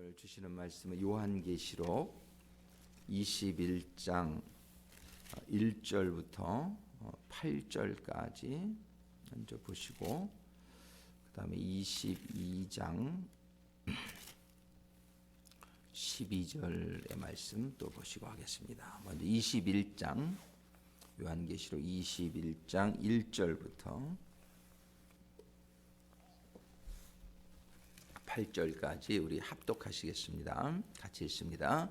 오늘 주시는 말씀은 요한계시록 21장 1절부터 8절까지 먼저 보시고 그 다음에 22장 12절의 말씀 또 보시고 하겠습니다. 먼저 21장 요한계시록 21장 1절부터 8절까지 우리 합독하시겠습니다. 같이 읽습니다.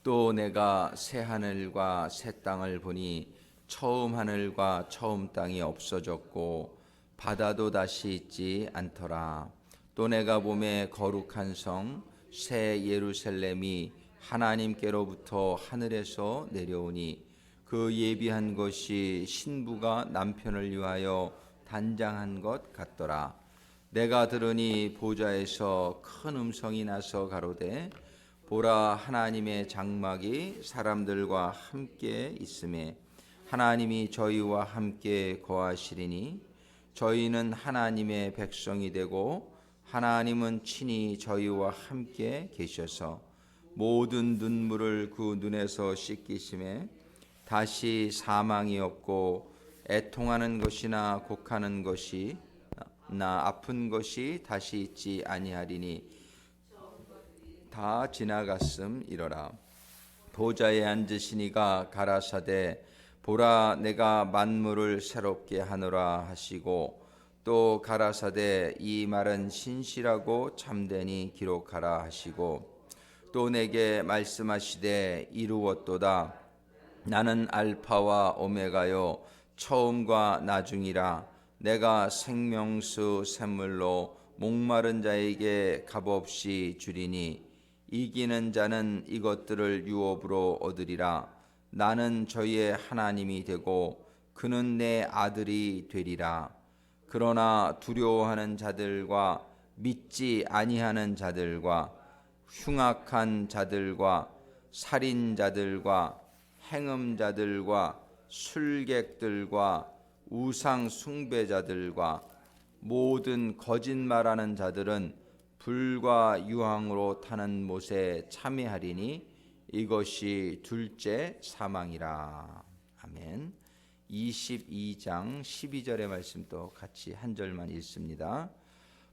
또 내가 새 하늘과 새 땅을 보니 처음 하늘과 처음 땅이 없어졌고 바다도 다시 있지 않더라. 또 내가 보매 거룩한 성 새 예루살렘이 하나님께로부터 하늘에서 내려오니 그 예비한 것이 신부가 남편을 위하여 단장한 것 같더라. 내가 들으니 보좌에서 큰 음성이 나서 가로되 보라, 하나님의 장막이 사람들과 함께 있음에 하나님이 저희와 함께 거하시리니 저희는 하나님의 백성이 되고 하나님은 친히 저희와 함께 계셔서 모든 눈물을 그 눈에서 씻기심에 다시 사망이 없고 애통하는 것이나 곡하는 것이 나 아픈 것이 다시 있지 아니하리니 다 지나갔음이러라. 보좌에 앉으시니가 가라사대 보라, 내가 만물을 새롭게 하노라 하시고 또 가라사대 이 말은 신실하고 참되니 기록하라 하시고 또 내게 말씀하시되 이루었도다. 나는 알파와 오메가요 처음과 나중이라. 내가 생명수 샘물로 목마른 자에게 값없이 주리니 이기는 자는 이것들을 유업으로 얻으리라. 나는 저희의 하나님이 되고 그는 내 아들이 되리라. 그러나 두려워하는 자들과 믿지 아니하는 자들과 흉악한 자들과 살인자들과 행음자들과 술객들과 우상 숭배자들과 모든 거짓말하는 자들은 불과 유황으로 타는 못에 참여하리니 이것이 둘째 사망이라. 아멘. 22장 12절의 말씀도 같이 한 절만 읽습니다.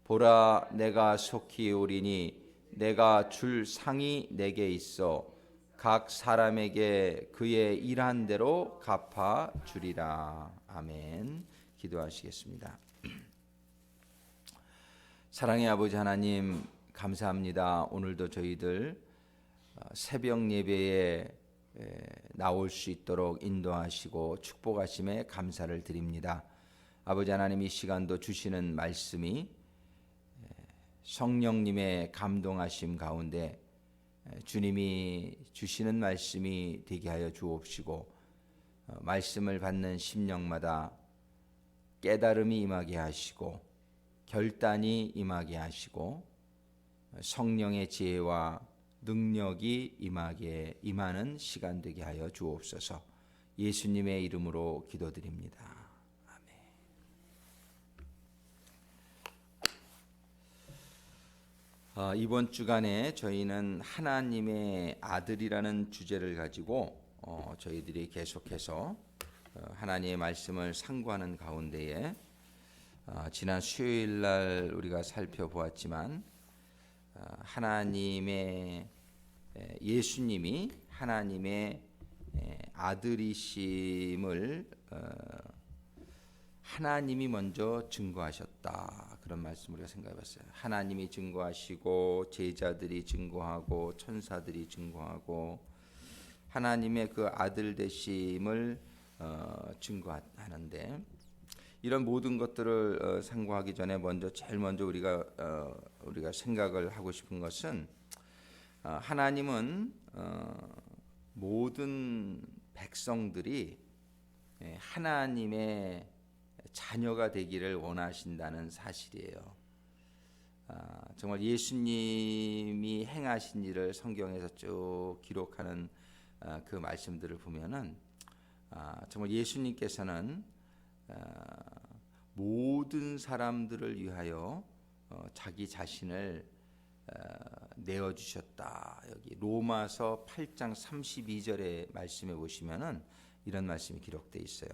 보라, 내가 속히 오리니 내가 줄 상이 내게 있어 각 사람에게 그의 일한 대로 갚아 주리라. 아멘. 기도하시겠습니다. 사랑의 아버지 하나님, 감사합니다. 오늘도 저희들 새벽 예배에 나올 수 있도록 인도하시고 축복하심에 감사를 드립니다. 아버지 하나님, 이 시간도 주시는 말씀이 성령님의 감동하심 가운데 주님이 주시는 말씀이 되게 하여 주옵시고 말씀을 받는 심령마다 깨달음이 임하게 하시고 결단이 임하게 하시고 성령의 지혜와 능력이 임하는 시간 되게 하여 주옵소서. 예수님의 이름으로 기도드립니다. 아멘. 이번 주간에 저희는 하나님의 아들이라는 주제를 가지고 저희들이 계속해서 하나님의 말씀을 상고하는 가운데에 지난 수요일 날 우리가 살펴보았지만 하나님의 예수님이 하나님의 아들이심을 하나님이 먼저 증거하셨다. 그런 말씀 우리가 생각해봤어요. 하나님이 증거하시고 제자들이 증거하고 천사들이 증거하고 하나님의 그 아들 되심을 증거하는데 이런 모든 것들을 상고하기 전에 제일 먼저 우리가 생각을 하고 싶은 것은 하나님은 모든 백성들이 하나님의 자녀가 되기를 원하신다는 사실이에요. 정말 예수님이 행하신 일을 성경에서 쭉 기록하는 그 말씀들을 보면은 정말 예수님께서는 모든 사람들을 위하여 자기 자신을 내어 주셨다. 여기 로마서 8장 32절의 말씀에 보시면은 이런 말씀이 기록되어 있어요.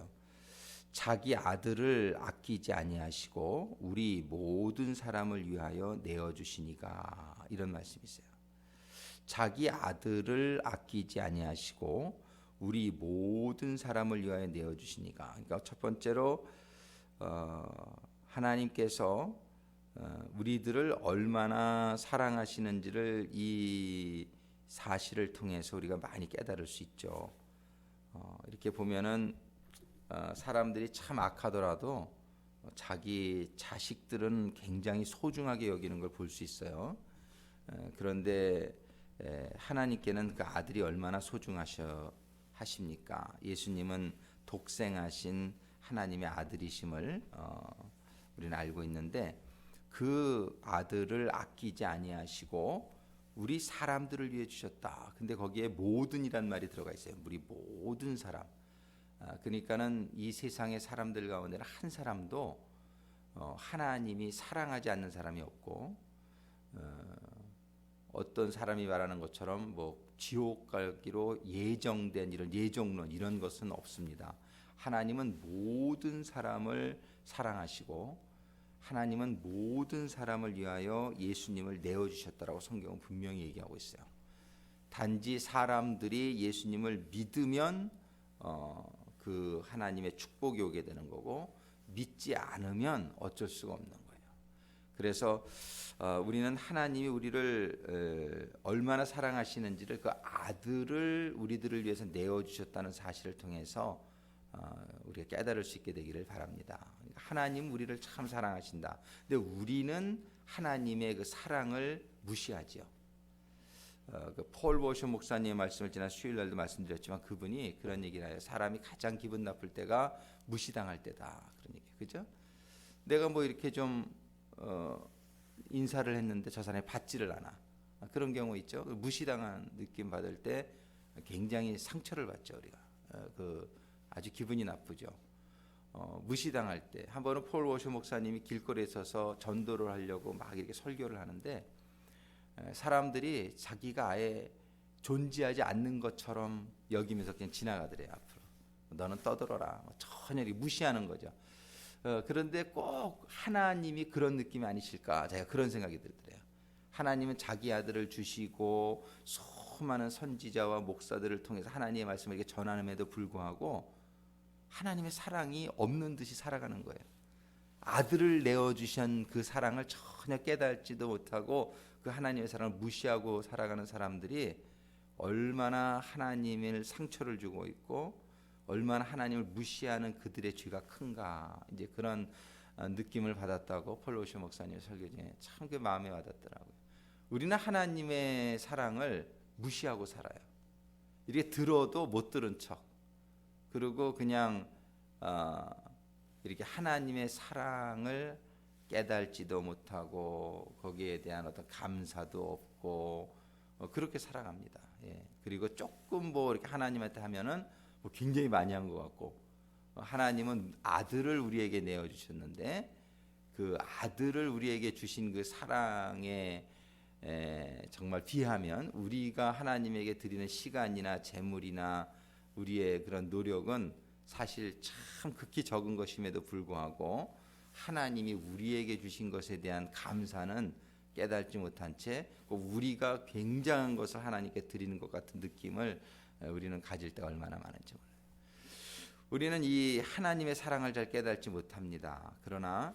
자기 아들을 아끼지 아니하시고 우리 모든 사람을 위하여 내어 주시니가, 이런 말씀이 있어요. 자기 아들을 아끼지 아니하시고 우리 모든 사람을 위하여 내어 주시니가. 그러니까 첫 번째로 하나님께서 우리들을 얼마나 사랑하시는지를 이 사실을 통해서 우리가 많이 깨달을 수 있죠. 이렇게 보면은 사람들이 참 악하더라도 자기 자식들은 굉장히 소중하게 여기는 걸 볼 수 있어요. 그런데 하나님께는 그 아들이 얼마나 하십니까? 예수님은 독생하신 하나님의 아들이심을 우리는 알고 있는데, 그 아들을 아끼지 아니하시고 우리 사람들을 위해 주셨다. 근데 거기에 모든이란 말이 들어가 있어요. 우리 모든 사람. 그러니까는 이 세상의 사람들 가운데는 한 사람도 하나님이 사랑하지 않는 사람이 없고, 어떤 사람이 말하는 것처럼 뭐 지옥 가기로 예정된 이런 예정론, 이런 것은 없습니다. 하나님은 모든 사람을 사랑하시고 하나님은 모든 사람을 위하여 예수님을 내어주셨다라고 성경은 분명히 얘기하고 있어요. 단지 사람들이 예수님을 믿으면 그 하나님의 축복이 오게 되는 거고, 믿지 않으면 어쩔 수가 없는 거예요. 그래서 우리는 하나님이 우리를 얼마나 사랑하시는지를, 그 아들을 우리들을 위해서 내어주셨다는 사실을 통해서 우리가 깨달을 수 있게 되기를 바랍니다. 하나님 우리를 참 사랑하신다. 근데 우리는 하나님의 그 사랑을 무시하죠. 그 폴 워셔 목사님의 말씀을 지난 수요일날도 말씀드렸지만, 그분이 그런 얘기를 해요. 사람이 가장 기분 나쁠 때가 무시당할 때다, 그런 얘기, 그죠? 내가 뭐 이렇게 좀 인사를 했는데 저 사람이 받지를 않아, 그런 경우 있죠. 무시당한 느낌 받을 때 굉장히 상처를 받죠. 우리가 아주 기분이 나쁘죠. 무시당할 때, 한 번은 폴 워셔 목사님이 길거리에 서서 전도를 하려고 막 이렇게 설교를 하는데, 사람들이 자기가 아예 존재하지 않는 것처럼 여기면서 그냥 지나가더래요. 앞으로 너는 떠들어라, 전혀 무시하는 거죠. 그런데 꼭 하나님이 그런 느낌이 아니실까, 제가 그런 생각이 들더래요. 하나님은 자기 아들을 주시고 수많은 선지자와 목사들을 통해서 하나님의 말씀을 이렇게 전하는데도 불구하고 하나님의 사랑이 없는 듯이 살아가는 거예요. 아들을 내어주신 그 사랑을 전혀 깨닫지도 못하고 그 하나님의 사랑을 무시하고 살아가는 사람들이 얼마나 하나님을 상처를 주고 있고 얼마나 하나님을 무시하는 그들의 죄가 큰가, 이제 그런 느낌을 받았다고 폴 워셔 목사님 설교 중에 참 그 마음에 와닿더라고요. 우리는 하나님의 사랑을 무시하고 살아요. 이렇게 들어도 못 들은 척, 그리고 그냥 이렇게 하나님의 사랑을 깨달지도 못하고 거기에 대한 어떤 감사도 없고 그렇게 살아갑니다. 예. 그리고 조금 뭐 이렇게 하나님한테 하면은 뭐 굉장히 많이 한 것 같고, 하나님은 아들을 우리에게 내어 주셨는데 그 아들을 우리에게 주신 그 사랑에 정말 비하면 우리가 하나님에게 드리는 시간이나 재물이나 우리의 그런 노력은 사실 참 극히 적은 것임에도 불구하고 하나님이 우리에게 주신 것에 대한 감사는 깨닫지 못한 채 우리가 굉장한 것을 하나님께 드리는 것 같은 느낌을 우리는 가질 때가 얼마나 많은지 몰라요. 우리는 이 하나님의 사랑을 잘 깨닫지 못합니다. 그러나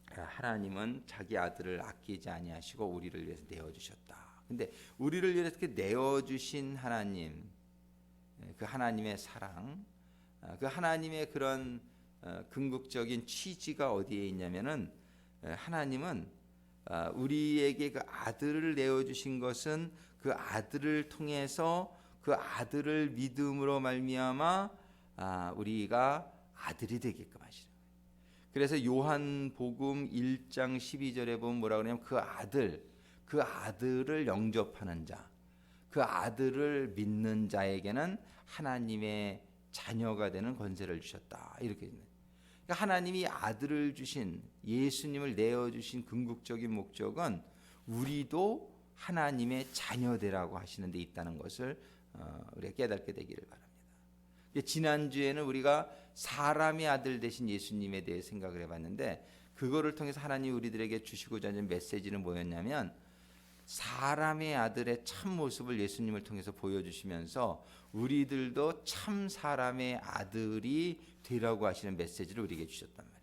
하나님은 자기 아들을 아끼지 아니하시고 우리를 위해서 내어주셨다. 근데 우리를 위해서 이렇게 내어주신 하나님, 그 하나님의 사랑, 그 하나님의 그런 궁극적인 취지가 어디에 있냐면은, 하나님은 우리에게 그 아들을 내어주신 것은 그 아들을 통해서 그 아들을 믿음으로 말미암아 우리가 아들이 되게끔 하시는 거예요. 그래서 요한복음 1장 12절에 보면 뭐라 그러냐면 그 아들을 영접하는 자, 그 아들을 믿는 자에게는 하나님의 자녀가 되는 권세를 주셨다, 이렇게 있네. 그러니까 하나님이 아들을 주신, 예수님을 내어주신 궁극적인 목적은 우리도 하나님의 자녀되라고 하시는 데 있다는 것을 우리가 깨닫게 되기를 바랍니다. 지난주에는 우리가 사람의 아들 되신 예수님에 대해 생각을 해봤는데, 그거를 통해서 하나님이 우리들에게 주시고자 하는 메시지는 뭐였냐면, 사람의 아들의 참 모습을 예수님을 통해서 보여주시면서 우리들도 참 사람의 아들이 되라고 하시는 메시지를 우리에게 주셨단 말이에요.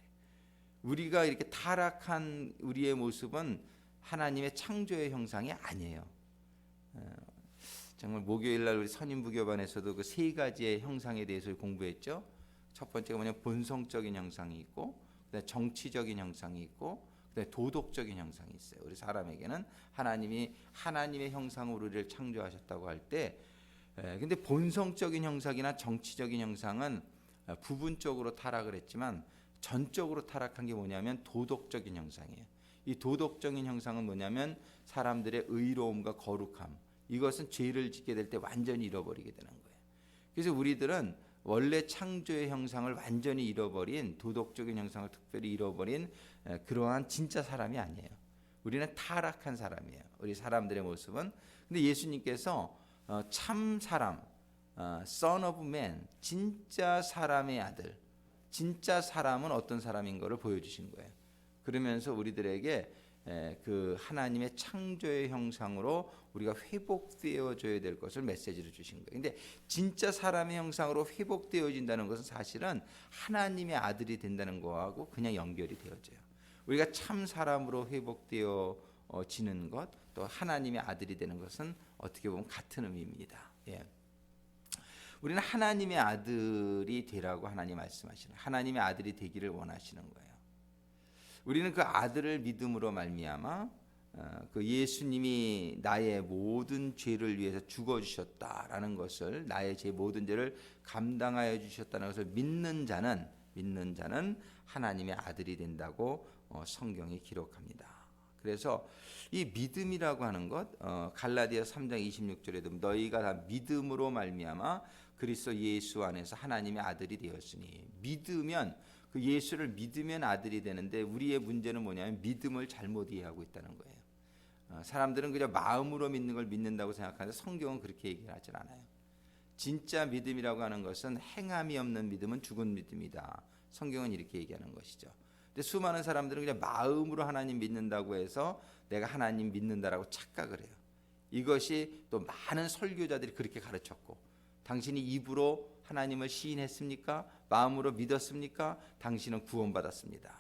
우리가 이렇게 타락한 우리의 모습은 하나님의 창조의 형상이 아니에요. 정말 목요일날 우리 선임부교반에서도 그 세 가지의 형상에 대해서 공부했죠. 첫 번째가 뭐냐면 본성적인 형상이 있고, 그다음에 정치적인 형상이 있고, 그다음에 도덕적인 형상이 있어요. 우리 사람에게는 하나님이 하나님의 형상으로 우리를 창조하셨다고 할 때, 근데 본성적인 형상이나 정치적인 형상은 부분적으로 타락을 했지만 전적으로 타락한 게 뭐냐면 도덕적인 형상이에요. 이 도덕적인 형상은 뭐냐면 사람들의 의로움과 거룩함, 이것은 죄를 짓게 될 때 완전히 잃어버리게 되는 거예요. 그래서 우리들은 원래 창조의 형상을 완전히 잃어버린, 도덕적인 형상을 특별히 잃어버린 그러한 진짜 사람이 아니에요. 우리는 타락한 사람이에요. 우리 사람들의 모습은. 근데 예수님께서 참 사람, Son of Man, 진짜 사람의 아들, 진짜 사람은 어떤 사람인 것을 보여주신 거예요. 그러면서 우리들에게 그 하나님의 창조의 형상으로 우리가 회복되어져야 될 것을 메시지를 주신 거예요. 근데 진짜 사람의 형상으로 회복되어진다는 것은 사실은 하나님의 아들이 된다는 거하고 그냥 연결이 되어져요. 우리가 참 사람으로 회복되어지는 것, 또 하나님의 아들이 되는 것은 어떻게 보면 같은 의미입니다. 예. 우리는 하나님의 아들이 되라고 하나님 말씀하시는, 하나님의 아들이 되기를 원하시는 거예요. 우리는 그 아들을 믿음으로 말미암아 그 예수님이 나의 모든 죄를 위해서 죽어주셨다라는 것을, 나의 제 모든 죄를 감당하여 주셨다는 것을 믿는 자는 하나님의 아들이 된다고 성경이 기록합니다. 그래서 이 믿음이라고 하는 것, 갈라디아 3장 26절에도 너희가 다 믿음으로 말미암아 그리스도 예수 안에서 하나님의 아들이 되었으니, 믿으면, 그 예수를 믿으면 아들이 되는데, 우리의 문제는 뭐냐면 믿음을 잘못 이해하고 있다는 거예요. 사람들은 그냥 마음으로 믿는 걸 믿는다고 생각하는데 성경은 그렇게 얘기하지 않아요. 진짜 믿음이라고 하는 것은 행함이 없는 믿음은 죽은 믿음이다. 성경은 이렇게 얘기하는 것이죠. 근데 수많은 사람들은 그냥 마음으로 하나님 믿는다고 해서 내가 하나님 믿는다라고 착각을 해요. 이것이 또 많은 설교자들이 그렇게 가르쳤고, 당신이 입으로 하나님을 시인했습니까? 마음으로 믿었습니까? 당신은 구원받았습니다.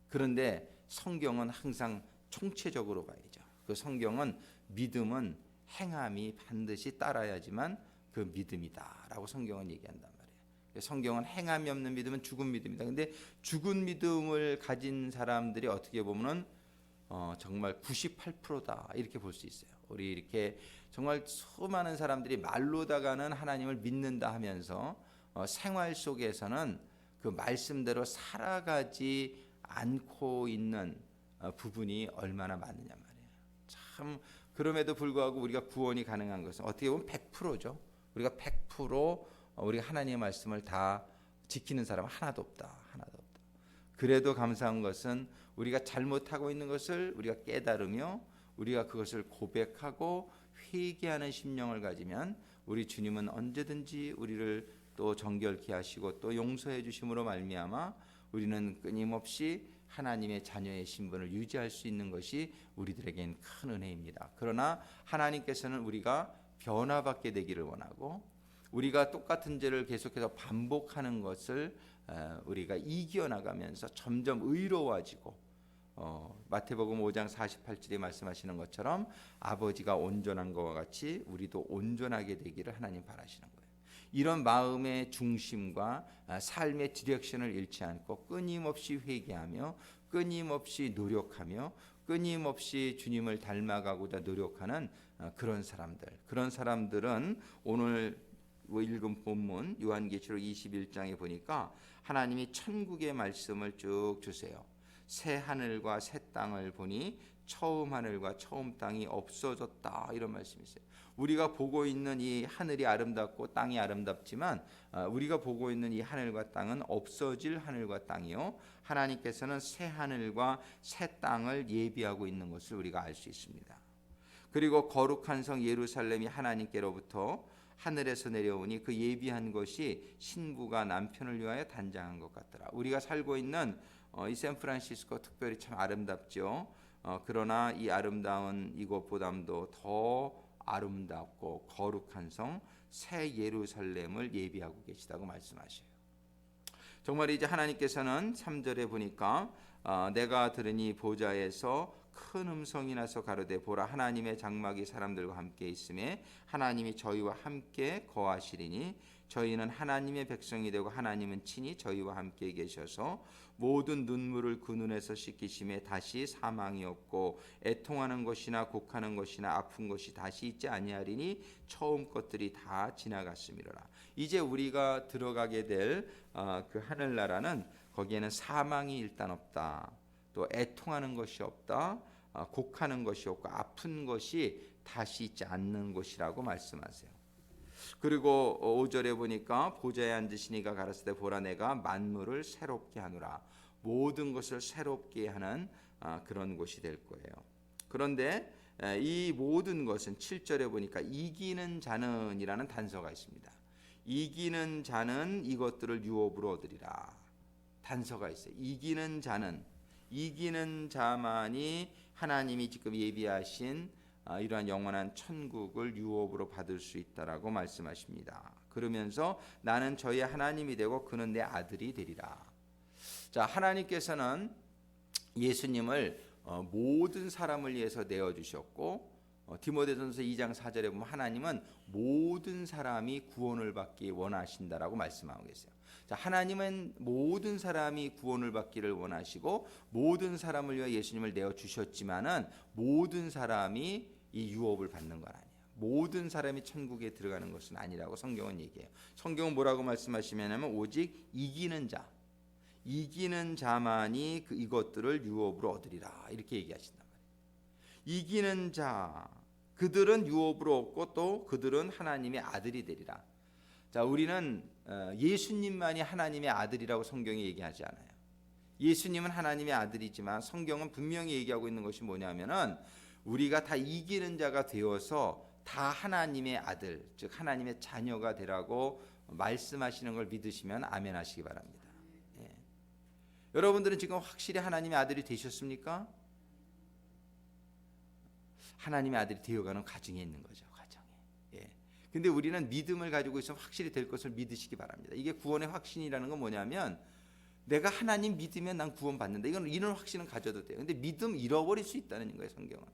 그런데 성경은 항상 총체적으로 봐야죠. 그 성경은 믿음은 행함이 반드시 따라야지만 그 믿음이다라고 성경은 얘기한단 말이에요. 성경은 행함이 없는 믿음은 죽은 믿음이다. 근데 죽은 믿음을 가진 사람들이 어떻게 보면은 정말 98%다 이렇게 볼 수 있어요. 우리 이렇게 정말 수많은 사람들이 말로다가는 하나님을 믿는다 하면서 생활 속에서는 그 말씀대로 살아가지 않고 있는 부분이 얼마나 많느냐 말이에요. 참, 그럼에도 불구하고 우리가 구원이 가능한 것은 어떻게 보면 100%죠. 우리가 100% 우리가 하나님의 말씀을 다 지키는 사람은 하나도 없다. 그래도 감사한 것은 우리가 잘못하고 있는 것을 우리가 깨달으며 우리가 그것을 고백하고 회개하는 심령을 가지면 우리 주님은 언제든지 우리를 또 정결케 하시고 또 용서해 주심으로 말미암아 우리는 끊임없이 하나님의 자녀의 신분을 유지할 수 있는 것이 우리들에겐 큰 은혜입니다. 그러나 하나님께서는 우리가 변화받게 되기를 원하고, 우리가 똑같은 죄를 계속해서 반복하는 것을 우리가 이겨나가면서 점점 의로워지고, 마태복음 5장 48절에 말씀하시는 것처럼 아버지가 온전한 것과 같이 우리도 온전하게 되기를 하나님 바라시는 거예요. 이런 마음의 중심과 삶의 디렉션을 잃지 않고 끊임없이 회개하며 끊임없이 노력하며 끊임없이 주님을 닮아가고자 노력하는 그런 사람들은 오늘 읽은 본문 요한계시록 21장에 보니까 하나님이 천국의 말씀을 쭉 주세요. 새 하늘과 새 땅을 보니 처음 하늘과 처음 땅이 없어졌다 이런 말씀이 있어요. 우리가 보고 있는 이 하늘이 아름답고 땅이 아름답지만 우리가 보고 있는 이 하늘과 땅은 없어질 하늘과 땅이요, 하나님께서는 새 하늘과 새 땅을 예비하고 있는 것을 우리가 알 수 있습니다. 그리고 거룩한 성 예루살렘이 하나님께로부터 하늘에서 내려오니 그 예비한 것이 신부가 남편을 위하여 단장한 것 같더라. 우리가 살고 있는 이 샌프란시스코 특별히 참 아름답죠. 그러나 이 아름다운 이곳보다도 더 아름답고 거룩한 성 새 예루살렘을 예비하고 계시다고 말씀하셔요. 정말 이제 하나님께서는 3절에 보니까 내가 들으니 보좌에서 큰 음성이 나서 가로되 보라 하나님의 장막이 사람들과 함께 있음에 하나님이 저희와 함께 거하시리니 저희는 하나님의 백성이 되고 하나님은 친히 저희와 함께 계셔서 모든 눈물을 그 눈에서 씻기심에 다시 사망이 없고 애통하는 것이나 곡하는 것이나 아픈 것이 다시 있지 아니하리니 처음 것들이 다 지나갔음이로라. 이제 우리가 들어가게 될 그 하늘나라는 거기에는 사망이 일단 없다. 또 애통하는 것이 없다. 곡하는 것이 없고 아픈 것이 다시 있지 않는 곳이라고 말씀하세요. 그리고 5절에 보니까 보좌에 앉으시니가 가라사대 보라 내가 만물을 새롭게 하노라. 모든 것을 새롭게 하는 그런 곳이 될 거예요. 그런데 이 모든 것은 7절에 보니까 이기는 자는 이라는 단서가 있습니다. 이기는 자는 이것들을 유업으로 얻으리라. 단서가 있어요. 이기는 자는, 이기는 자만이 하나님이 지금 예비하신 이러한 영원한 천국을 유업으로 받을 수 있다라고 말씀하십니다. 그러면서 나는 저의 하나님이 되고 그는 내 아들이 되리라. 자, 하나님께서는 예수님을 모든 사람을 위해서 내어주셨고 디모데전서 2장 4절에 보면 하나님은 모든 사람이 구원을 받기 원하신다라고 말씀하고 계세요. 자, 하나님은 모든 사람이 구원을 받기를 원하시고 모든 사람을 위해 예수님을 내어주셨지만은 모든 사람이 이 유업을 받는 건 아니에요. 모든 사람이 천국에 들어가는 것은 아니라고 성경은 얘기해요. 성경은 뭐라고 말씀하시냐면 오직 이기는 자, 이기는 자만이 이것들을 유업으로 얻으리라 이렇게 얘기하신단 말이에요. 이기는 자, 그들은 유업으로 얻고 또 그들은 하나님의 아들이 되리라. 자, 우리는 예수님만이 하나님의 아들이라고 성경이 얘기하지 않아요. 예수님은 하나님의 아들이지만 성경은 분명히 얘기하고 있는 것이 뭐냐면은 우리가 다 이기는 자가 되어서 다 하나님의 아들, 즉 하나님의 자녀가 되라고 말씀하시는 걸 믿으시면 아멘 하시기 바랍니다. 예. 여러분들은 지금 확실히 하나님의 아들이 되셨습니까? 하나님의 아들이 되어가는 과정에 있는 거죠. 과정에. 예. 근데 우리는 믿음을 가지고 있으면 확실히 될 것을 믿으시기 바랍니다. 이게 구원의 확신이라는 건 뭐냐면 내가 하나님 믿으면 난 구원받는다. 이런 확신은 가져도 돼요. 근데 믿음 잃어버릴 수 있다는 거예요, 성경은.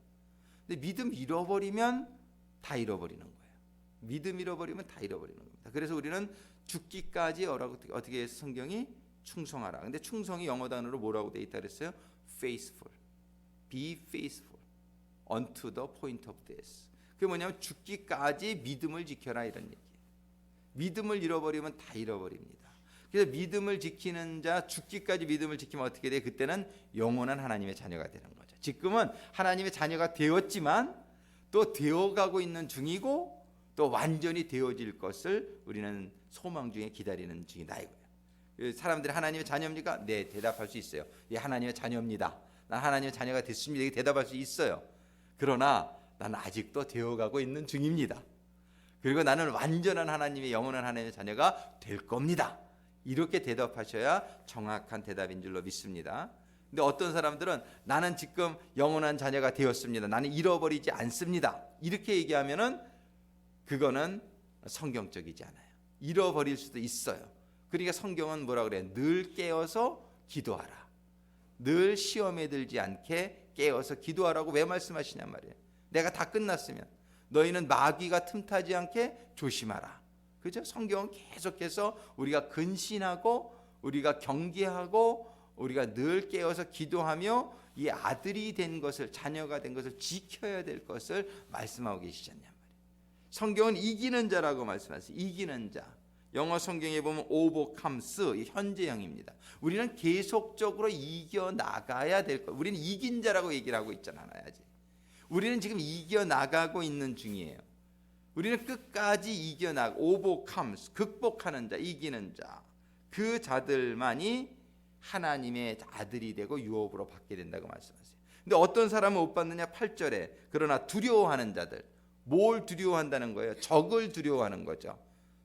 근데 믿음 잃어버리면 다 잃어버리는 거예요. 믿음 잃어버리면 다 잃어버리는 겁니다. 그래서 우리는 죽기까지 어떻게 해서 성경이 충성하라. 근데 충성이 영어 단어로 뭐라고 돼 있다 그랬어요? faithful. be faithful unto the point of death. 그게 뭐냐면 죽기까지 믿음을 지켜라 이런 얘기예요. 믿음을 잃어버리면 다 잃어버립니다. 그래서 믿음을 지키는 자, 죽기까지 믿음을 지키면 어떻게 돼? 그때는 영원한 하나님의 자녀가 되는 거죠. 지금은 하나님의 자녀가 되었지만 또 되어가고 있는 중이고 또 완전히 되어질 것을 우리는 소망 중에 기다리는 중이다 이거예요. 사람들이 하나님의 자녀입니까? 네, 대답할 수 있어요. 예, 하나님의 자녀입니다. 난 하나님의 자녀가 됐습니다. 이렇게 대답할 수 있어요. 그러나 나는 아직도 되어가고 있는 중입니다. 그리고 나는 완전한 하나님의 영원한 하나님의 자녀가 될 겁니다. 이렇게 대답하셔야 정확한 대답인 줄로 믿습니다. 근데 어떤 사람들은 나는 지금 영원한 자녀가 되었습니다. 나는 잃어버리지 않습니다. 이렇게 얘기하면은 그거는 성경적이지 않아요. 잃어버릴 수도 있어요. 그러니까 성경은 뭐라 그래요? 늘 깨어서 기도하라. 늘 시험에 들지 않게 깨어서 기도하라고 왜 말씀하시냔 말이에요. 내가 다 끝났으면 너희는 마귀가 틈타지 않게 조심하라. 그죠? 성경은 계속해서 우리가 근신하고 우리가 경계하고 우리가 늘 깨어서 기도하며 이 아들이 된 것을, 자녀가 된 것을 지켜야 될 것을 말씀하고 계시지 않냐 말이에요. 성경은 이기는 자라고 말씀하세요. 이기는 자. 영어 성경에 보면 overcomes 현재형입니다. 우리는 계속적으로 이겨나가야 될 거예요. 우리는 이긴 자라고 얘기를 하고 있잖아요. 우리는 지금 이겨나가고 있는 중이에요. 우리는 끝까지 overcomes, 극복하는 자, 이기는 자, 그 자들만이 하나님의 아들이 되고 유업으로 받게 된다고 말씀하세요. 근데 어떤 사람은 못 받느냐? 8절에 그러나 두려워하는 자들. 뭘 두려워한다는 거예요? 적을 두려워하는 거죠.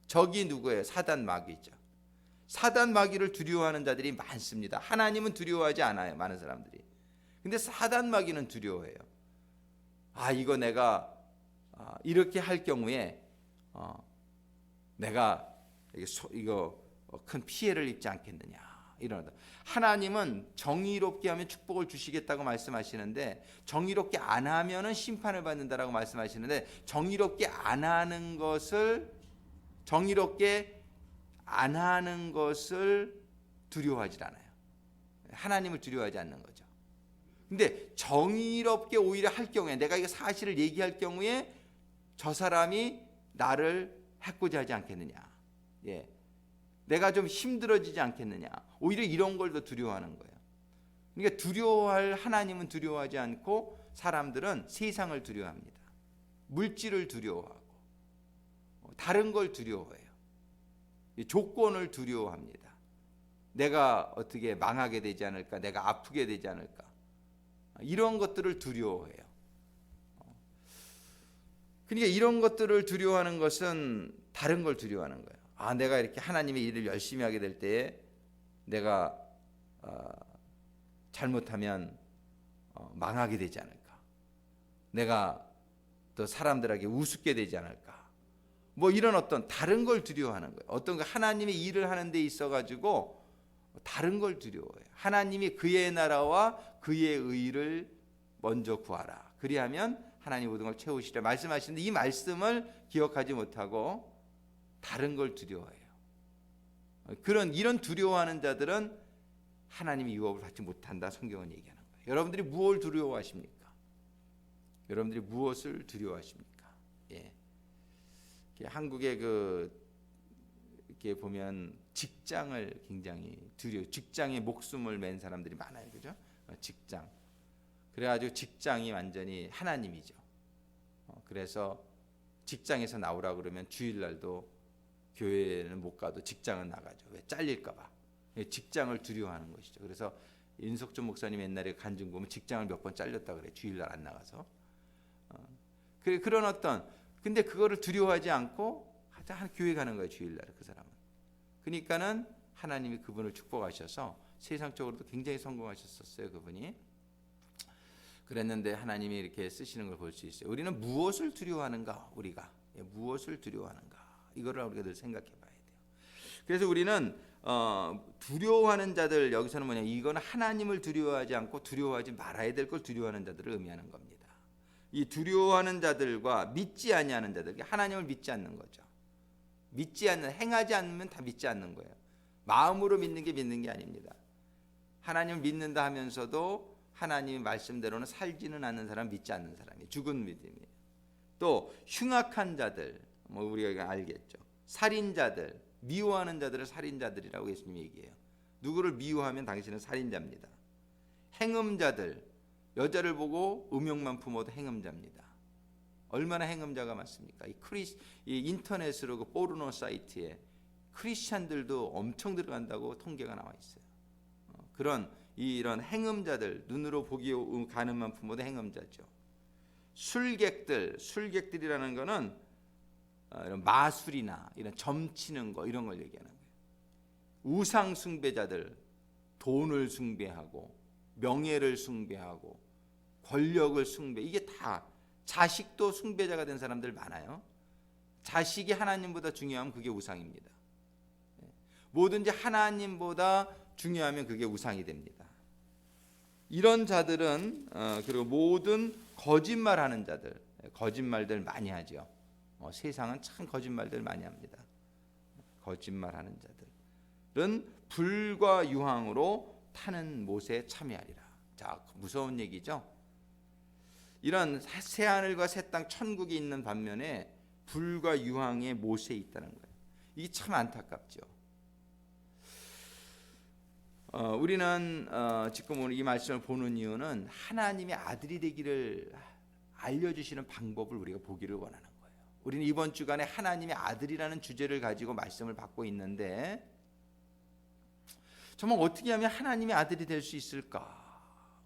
적이 누구예요? 사단 마귀죠. 사단 마귀를 두려워하는 자들이 많습니다. 하나님은 두려워하지 않아요. 많은 사람들이. 근데 사단 마귀는 두려워해요. 이거 내가 이렇게 할 경우에 내가 이거 큰 피해를 입지 않겠느냐. 이러다. 하나님은 정의롭게 하면 축복을 주시겠다고 말씀하시는데 정의롭게 안 하면은 심판을 받는다라고 말씀하시는데 정의롭게 안 하는 것을 두려워하지 않아요. 하나님을 두려워하지 않는 거죠. 근데 정의롭게 오히려 할 경우에 내가 이거 사실을 얘기할 경우에 저 사람이 나를 해코지 하지 않겠느냐. 예. 내가 좀 힘들어지지 않겠느냐. 오히려 이런 걸 더 두려워하는 거예요. 그러니까 두려워할 하나님은 두려워하지 않고 사람들은 세상을 두려워합니다. 물질을 두려워하고 다른 걸 두려워해요. 조건을 두려워합니다. 내가 어떻게 망하게 되지 않을까? 내가 아프게 되지 않을까? 이런 것들을 두려워해요. 그러니까 이런 것들을 두려워하는 것은 다른 걸 두려워하는 거예요. 내가 이렇게 하나님의 일을 열심히 하게 될 때에 내가 잘못하면 망하게 되지 않을까? 내가 또 사람들에게 우습게 되지 않을까? 뭐 이런 어떤 다른 걸 두려워하는 거예요. 어떤 거 하나님의 일을 하는 데 있어 가지고 다른 걸 두려워해요. 하나님이 그의 나라와 그의 의를 먼저 구하라. 그리하면 하나님 모든 걸 채우시라 말씀하시는데 이 말씀을 기억하지 못하고 다른 걸 두려워해요. 이런 두려워하는 자들은 하나님의 유업을 받지 못한다. 성경은 얘기하는 거예요. 여러분들이 무엇을 두려워하십니까? 여러분들이 무엇을 두려워하십니까? 예. 한국에 이렇게 보면 직장을 굉장히 직장에 목숨을 맨 사람들이 많아요, 그죠? 직장. 그래가지고 직장이 완전히 하나님이죠. 그래서 직장에서 나오라 그러면 주일날도 교회는 못 가도 직장은 나가죠. 왜? 잘릴까봐. 직장을 두려워하는 것이죠. 그래서 윤석준 목사님 옛날에 간증 보면 직장을 몇 번 잘렸다 그래. 주일날 안 나가서. 그런 근데 그거를 두려워하지 않고 하여튼 교회 가는 거예요. 주일날 그 사람은. 그러니까는 하나님이 그분을 축복하셔서 세상적으로도 굉장히 성공하셨었어요. 그분이. 그랬는데 하나님이 이렇게 쓰시는 걸 볼 수 있어요. 우리는 무엇을 두려워하는가? 우리가 무엇을 두려워하는가? 이거를 우리가 늘 생각해 봐야 돼요. 그래서 우리는 두려워하는 자들 여기서는 뭐냐? 이거는 하나님을 두려워하지 않고 두려워하지 말아야 될 걸 두려워하는 자들을 의미하는 겁니다. 이 두려워하는 자들과 믿지 아니하는 자들, 하나님을 믿지 않는 거죠. 행하지 않으면 다 믿지 않는 거예요. 마음으로 믿는 게 아닙니다. 하나님을 믿는다 하면서도 하나님의 말씀대로는 살지는 않는 사람, 믿지 않는 사람이 죽은 믿음이에요. 또 흉악한 자들, 우리가 알겠죠. 살인자들, 미워하는 자들을 살인자들이라고 예수님이 얘기해요. 누구를 미워하면 당신은 살인자입니다. 행음자들, 여자를 보고 음욕만 품어도 행음자입니다. 얼마나 행음자가 많습니까? 이 인터넷으로 그 포르노 사이트에 크리스찬들도 엄청 들어간다고 통계가 나와 있어요. 이런 행음자들, 눈으로 보기 가늠만 품어도 행음자죠. 술객들이라는 거는 이런 마술이나 이런 점치는 거 이런 걸 얘기하는 거예요. 우상 숭배자들, 돈을 숭배하고 명예를 숭배하고 권력을 이게 다 자식도 숭배자가 된 사람들 많아요. 자식이 하나님보다 중요하면 그게 우상입니다. 뭐든지 하나님보다 중요하면 그게 우상이 됩니다. 이런 자들은 그리고 모든 거짓말하는 자들, 거짓말들 많이 하죠. 세상은 참 거짓말들 많이 합니다. 거짓말하는 자들은 불과 유황으로 타는 못에 참여하리라. 자, 무서운 얘기죠. 이런 새 하늘과 새 땅 천국이 있는 반면에 불과 유황의 못에 있다는 거예요. 이게 참 안타깝죠. 우리는 지금 오늘 이 말씀을 보는 이유는 하나님의 아들이 되기를 알려주시는 방법을 우리가 보기를 원하는 거예요. 우리는 이번 주간에 하나님의 아들이라는 주제를 가지고 말씀을 받고 있는데, 정말 어떻게 하면 하나님의 아들이 될 수 있을까?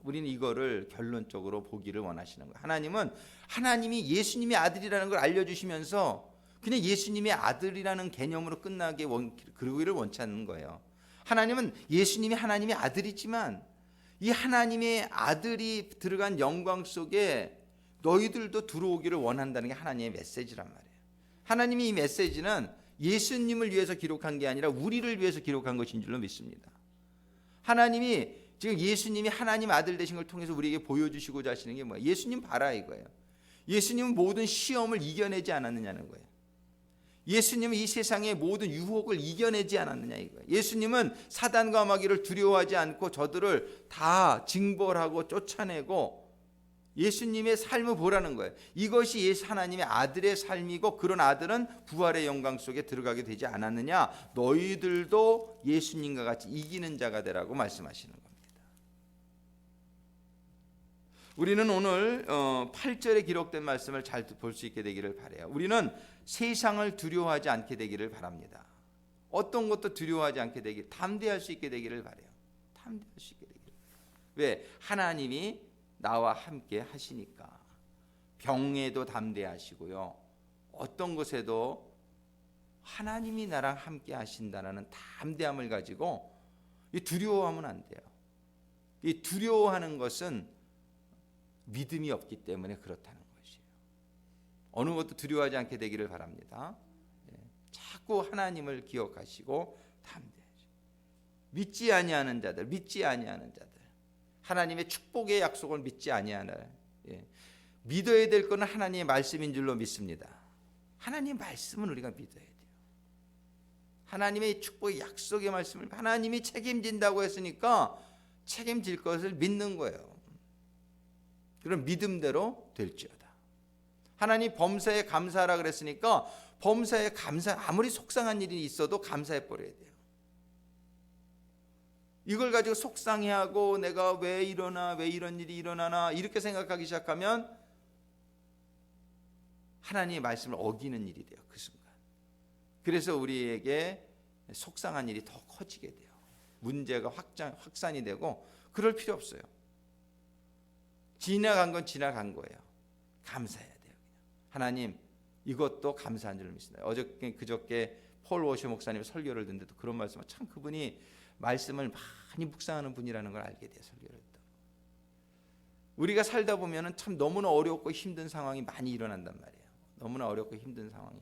우리는 이거를 결론적으로 보기를 원하시는 거예요. 하나님은 하나님이 예수님의 아들이라는 걸 알려주시면서 그냥 예수님의 아들이라는 개념으로 끝나게 그러기를 원치 않는 거예요. 하나님은 예수님이 하나님의 아들이지만 이 하나님의 아들이 들어간 영광 속에 너희들도 들어오기를 원한다는 게 하나님의 메시지란 말이에요. 하나님이 이 메시지는 예수님을 위해서 기록한 게 아니라 우리를 위해서 기록한 것인 줄로 믿습니다. 하나님이 지금 예수님이 하나님 아들 되신 걸 통해서 우리에게 보여주시고자 하시는 게 뭐예요? 예수님 봐라 이거예요. 예수님은 모든 시험을 이겨내지 않았느냐는 거예요. 예수님은 이 세상의 모든 유혹을 이겨내지 않았느냐 이거예요. 예수님은 사단과 마귀를 두려워하지 않고 저들을 다 징벌하고 쫓아내고 예수님의 삶을 보라는 거예요. 이것이 예수 하나님의 아들의 삶이고, 그런 아들은 부활의 영광 속에 들어가게 되지 않았느냐. 너희들도 예수님과 같이 이기는 자가 되라고 말씀하시는 겁니다. 우리는 오늘 8절에 기록된 말씀을 잘 볼 수 있게 되기를 바라요. 우리는 세상을 두려워하지 않게 되기를 바랍니다. 어떤 것도 두려워하지 않게 되길, 담대할 수 있게 되기를 바라요. 담대할 수 있게 되기를. 왜? 하나님이 나와 함께 하시니까. 병에도 담대하시고요, 어떤 것에도 하나님이 나랑 함께 하신다는 담대함을 가지고 두려워하면 안 돼요. 이 두려워하는 것은 믿음이 없기 때문에 그렇다는 것이에요. 어느 것도 두려워하지 않게 되기를 바랍니다. 자꾸 하나님을 기억하시고 담대하시고, 믿지 아니하는 자들, 하나님의 축복의 약속을 믿지 아니하는, 믿어야 될 것은 하나님의 말씀인 줄로 믿습니다. 하나님의 말씀은 우리가 믿어야 돼요. 하나님의 축복의 약속의 말씀을 하나님이 책임진다고 했으니까 책임질 것을 믿는 거예요. 그런 믿음대로 될지어다. 하나님 범사에 감사하라 그랬으니까 범사에 감사, 아무리 속상한 일이 있어도 감사해 버려야 돼요. 이걸 가지고 속상해하고 내가 왜 이러나, 왜 이런 일이 일어나나 이렇게 생각하기 시작하면 하나님의 말씀을 어기는 일이 돼요, 그 순간. 그래서 우리에게 속상한 일이 더 커지게 돼요. 문제가 확산이 되고, 그럴 필요 없어요. 지나간 건 지나간 거예요. 감사해야 돼요. 하나님, 이것도 감사한 줄 믿습니다. 그저께 폴 워셔 목사님 설교를 듣는데도 그런 말씀을, 참 그분이 말씀을 많이 묵상하는 분이라는 걸 알게 돼요. 설교를 듣다. 우리가 살다 보면은 참 너무나 어렵고 힘든 상황이 많이 일어난단 말이에요. 너무나 어렵고 힘든 상황이.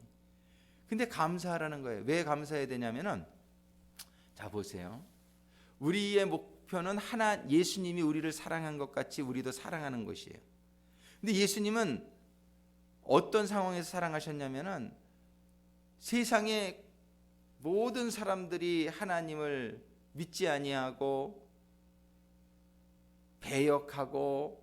근데 감사하라는 거예요. 왜 감사해야 되냐면은, 자 보세요. 우리의 목표는 예수님이 우리를 사랑한 것 같이 우리도 사랑하는 것이에요. 근데 예수님은 어떤 상황에서 사랑하셨냐면은, 세상의 모든 사람들이 하나님을 믿지 아니하고 배역하고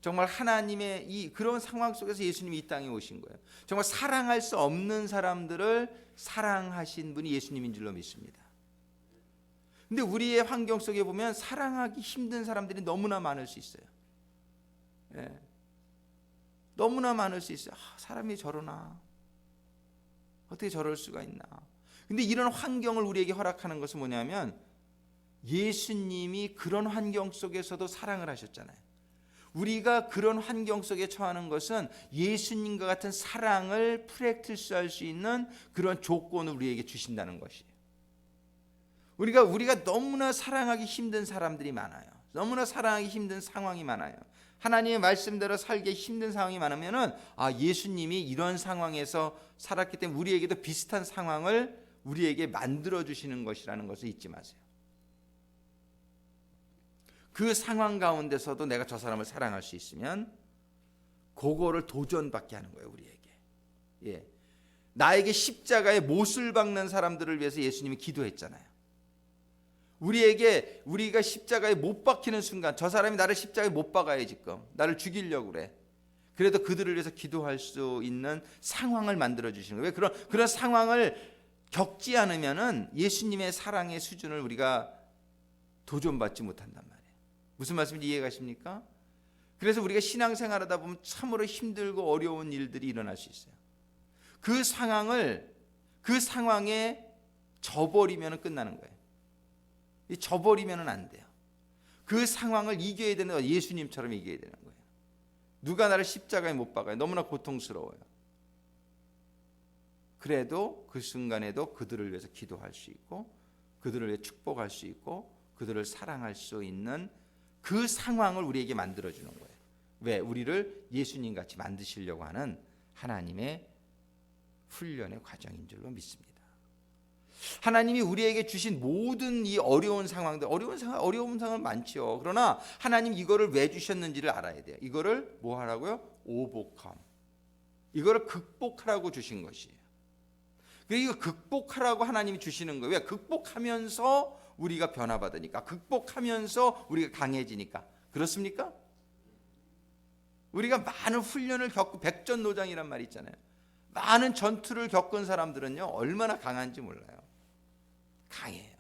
정말 하나님의 그런 상황 속에서 예수님이 이 땅에 오신 거예요. 정말 사랑할 수 없는 사람들을 사랑하신 분이 예수님인 줄로 믿습니다. 근데 우리의 환경 속에 보면 사랑하기 힘든 사람들이 너무나 많을 수 있어요. 너무나 많을 수 있어요. 사람이 저러나, 어떻게 저럴 수가 있나. 근데 이런 환경을 우리에게 허락하는 것은 뭐냐면, 예수님이 그런 환경 속에서도 사랑을 하셨잖아요. 우리가 그런 환경 속에 처하는 것은 예수님과 같은 사랑을 프랙티스할 수 있는 그런 조건을 우리에게 주신다는 것이에요. 우리가 너무나 사랑하기 힘든 사람들이 많아요. 너무나 사랑하기 힘든 상황이 많아요. 하나님의 말씀대로 살기 힘든 상황이 많으면은, 예수님이 이런 상황에서 살았기 때문에 우리에게도 비슷한 상황을 우리에게 만들어 주시는 것이라는 것을 잊지 마세요. 그 상황 가운데서도 내가 저 사람을 사랑할 수 있으면 그거를 도전받게 하는 거예요, 우리에게. 나에게 십자가에 못을 박는 사람들을 위해서 예수님이 기도했잖아요. 우리가 십자가에 못 박히는 순간, 저 사람이 나를 십자가에 못 박아요, 지금 나를 죽이려고 그래. 그래도 그들을 위해서 기도할 수 있는 상황을 만들어 주시는 거예요. 왜 그런 상황을 겪지 않으면은 예수님의 사랑의 수준을 우리가 도전받지 못한단 말이에요. 무슨 말씀인지 이해가십니까? 그래서 우리가 신앙생활하다 보면 참으로 힘들고 어려운 일들이 일어날 수 있어요. 그 상황에 져버리면 끝나는 거예요. 져버리면 안 돼요. 그 상황을 이겨야 되는 거예요. 예수님처럼 이겨야 되는 거예요. 누가 나를 십자가에 못 박아요. 너무나 고통스러워요. 그래도 그 순간에도 그들을 위해서 기도할 수 있고, 그들을 위해 축복할 수 있고, 그들을 사랑할 수 있는 그 상황을 우리에게 만들어주는 거예요. 왜? 우리를 예수님같이 만드시려고 하는 하나님의 훈련의 과정인 줄로 믿습니다. 하나님이 우리에게 주신 모든 이 어려운 상황들, 어려운 상황 많지요. 그러나 하나님 이거를 왜 주셨는지를 알아야 돼요. 이거를 뭐 하라고요? 오버컴. 이거를 극복하라고 주신 것이에요. 그리고 극복하라고 하나님이 주시는 거예요. 왜? 극복하면서 우리가 변화받으니까, 극복하면서 우리가 강해지니까. 그렇습니까? 우리가 많은 훈련을 겪고 백전노장이란 말이 있잖아요. 많은 전투를 겪은 사람들은요, 얼마나 강한지 몰라요. 강해요.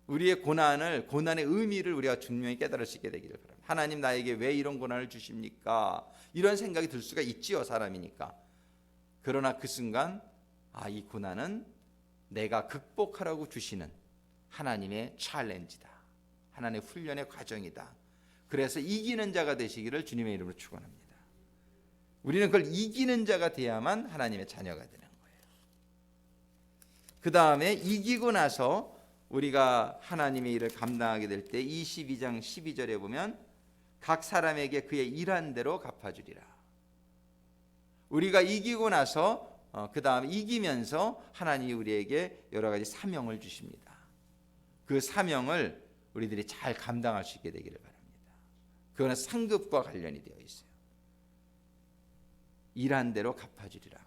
우리의 고난의 의미를 우리가 분명히 깨달을 수 있게 되기를 바랍니다. 하나님 나에게 왜 이런 고난을 주십니까? 이런 생각이 들 수가 있지요, 사람이니까. 그러나 그 순간 이 고난은 내가 극복하라고 주시는 하나님의 챌린지다. 하나님의 훈련의 과정이다. 그래서 이기는 자가 되시기를 주님의 이름으로 축원합니다. 우리는 그걸 이기는 자가 돼야만 하나님의 자녀가 되는 거예요. 그 다음에 이기고 나서 우리가 하나님의 일을 감당하게 될 때 22장 12절에 보면 각 사람에게 그의 일한 대로 갚아주리라. 우리가 이기고 나서 그 다음에 이기면서 하나님이 우리에게 여러 가지 사명을 주십니다. 그 사명을 우리들이 잘 감당할 수 있게 되기를 바랍니다. 그거는 상급과 관련이 되어 있어요. 일한 대로 갚아주리라.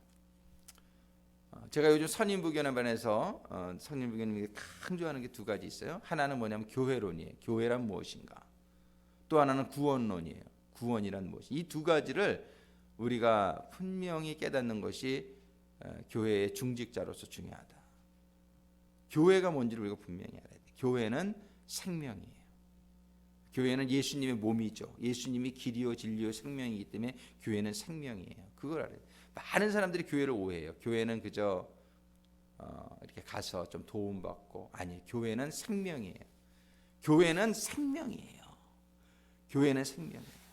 제가 요즘 선임부견반에서 선임부견님이 강조하는 게 두 가지 있어요. 하나는 뭐냐면 교회론이에요. 교회란 무엇인가. 또 하나는 구원론이에요. 구원이란 무엇이. 이 두 가지를 우리가 분명히 깨닫는 것이 교회의 중직자로서 중요하다. 교회가 뭔지를 우리가 분명히 알아야 돼요. 교회는 생명이에요. 교회는 예수님의 몸이죠. 예수님이 길이요 진리요 생명이기 때문에 교회는 생명이에요. 그걸 알아야 돼요. 많은 사람들이 교회를 오해해요. 교회는 그저 이렇게 가서 좀 도움받고, 아니에요. 교회는 생명이에요. 교회는 생명이에요. 교회는 생명이에요.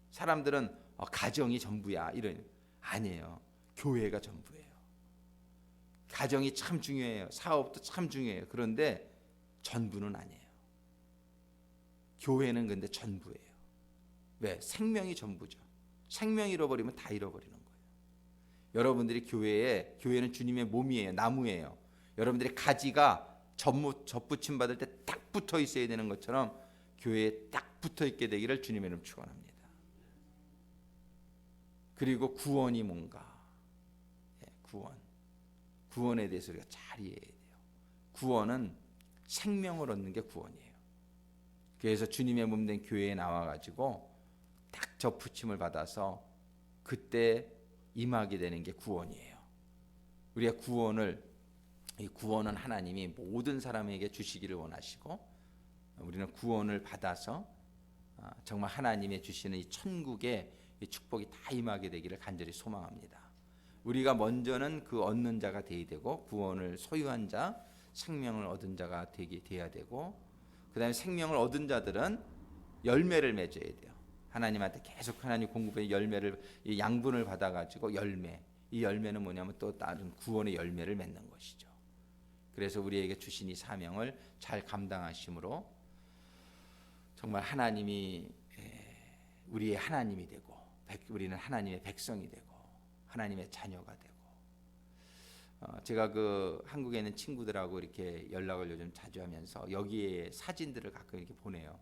사람들은 가정이 전부야 이런, 아니에요. 교회가 전부예요. 가정이 참 중요해요. 사업도 참 중요해요. 그런데 전부는 아니에요. 교회는 근데 전부예요. 왜? 생명이 전부죠. 생명 잃어버리면 다 잃어버리는 거예요. 여러분들이 교회는 주님의 몸이에요. 나무예요. 여러분들이 가지가 접붙임 받을 때 딱 붙어 있어야 되는 것처럼 교회에 딱 붙어 있게 되기를 주님의 이름으로 축원합니다. 그리고 구원이 뭔가? 구원에 대해서 우리가 잘 이해해야 돼요. 구원은 생명을 얻는 게 구원이에요. 그래서 주님의 몸 된 교회에 나와가지고 딱 접붙임을 받아서 그때 임하게 되는 게 구원이에요. 우리가 이 구원은 하나님이 모든 사람에게 주시기를 원하시고, 우리는 구원을 받아서 정말 하나님의 주시는 이 천국의 이 축복이 다 임하게 되기를 간절히 소망합니다. 우리가 먼저는 그 얻는 자가 되어야 되고, 구원을 소유한 자, 생명을 얻은 자가 돼야 되고, 그 다음에 생명을 얻은 자들은 열매를 맺어야 돼요. 하나님한테 계속 하나님 공급의 열매를, 이 양분을 받아가지고 이 열매는 뭐냐면 또 다른 구원의 열매를 맺는 것이죠. 그래서 우리에게 주신 이 사명을 잘 감당하심으로 정말 하나님이 우리의 하나님이 되고, 우리는 하나님의 백성이 되고 하나님의 자녀가 되고, 제가 그 한국에 있는 친구들하고 이렇게 연락을 요즘 자주 하면서 여기에 사진들을 가끔 이렇게 보내요.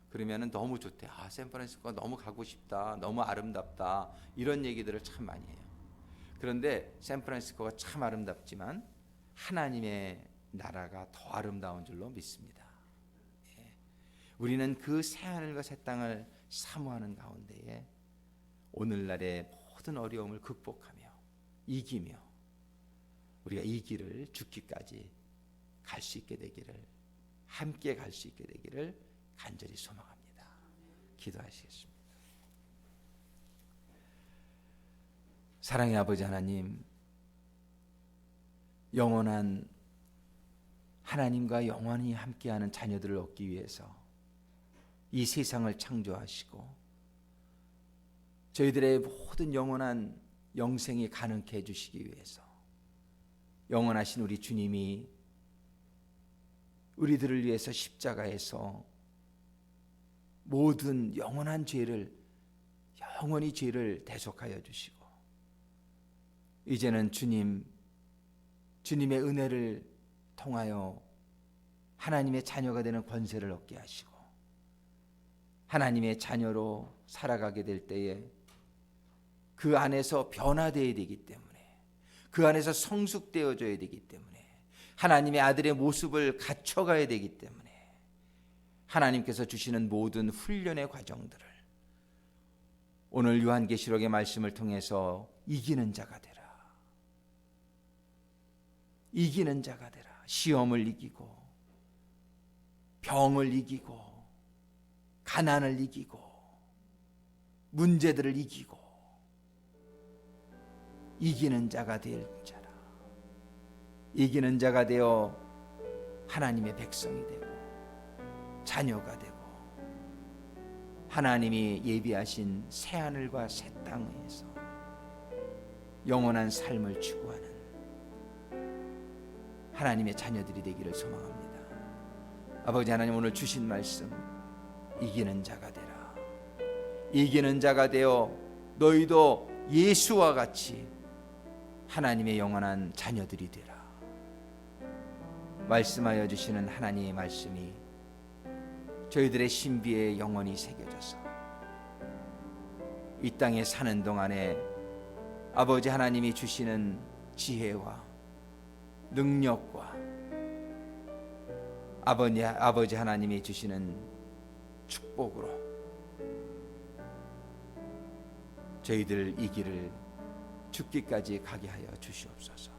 그러면은 너무 좋대. 샌프란시스코가 너무 가고 싶다. 너무 아름답다. 이런 얘기들을 참 많이 해요. 그런데 샌프란시스코가 참 아름답지만 하나님의 나라가 더 아름다운 줄로 믿습니다. 우리는 그 새하늘과 새 땅을 사모하는 가운데에 오늘날의 모든 어려움을 극복하며 이기며 우리가 이 길을 죽기까지 갈 수 있게 되기를, 함께 갈 수 있게 되기를 간절히 소망합니다. 기도하시겠습니다. 사랑의 아버지 하나님, 영원한 하나님과 영원히 함께하는 자녀들을 얻기 위해서 이 세상을 창조하시고 저희들의 모든 영원한 영생이 가능케 해주시기 위해서 영원하신 우리 주님이 우리들을 위해서 십자가에서 모든 영원한 죄를, 영원히 죄를 대속하여 주시고 이제는 주님의 은혜를 통하여 하나님의 자녀가 되는 권세를 얻게 하시고 하나님의 자녀로 살아가게 될 때에 그 안에서 변화되어야 되기 때문에, 그 안에서 성숙되어져야 되기 때문에, 하나님의 아들의 모습을 갖춰가야 되기 때문에 하나님께서 주시는 모든 훈련의 과정들을 오늘 요한계시록의 말씀을 통해서 이기는 자가 되라, 이기는 자가 되라. 시험을 이기고 병을 이기고 가난을 이기고 문제들을 이기고 이기는 자가 될 자라. 이기는 자가 되어 하나님의 백성이 되고 자녀가 되고 하나님이 예비하신 새하늘과 새 땅에서 영원한 삶을 추구하는 하나님의 자녀들이 되기를 소망합니다. 아버지 하나님, 오늘 주신 말씀, 이기는 자가 되라. 이기는 자가 되어 너희도 예수와 같이 하나님의 영원한 자녀들이 되라. 말씀하여 주시는 하나님의 말씀이 저희들의 신비에 영원히 새겨져서 이 땅에 사는 동안에 아버지 하나님이 주시는 지혜와 능력과 아버지 하나님이 주시는 축복으로 저희들 이 길을 죽기까지 가게 하여 주시옵소서.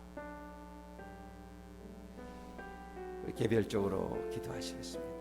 개별적으로 기도하시겠습니다.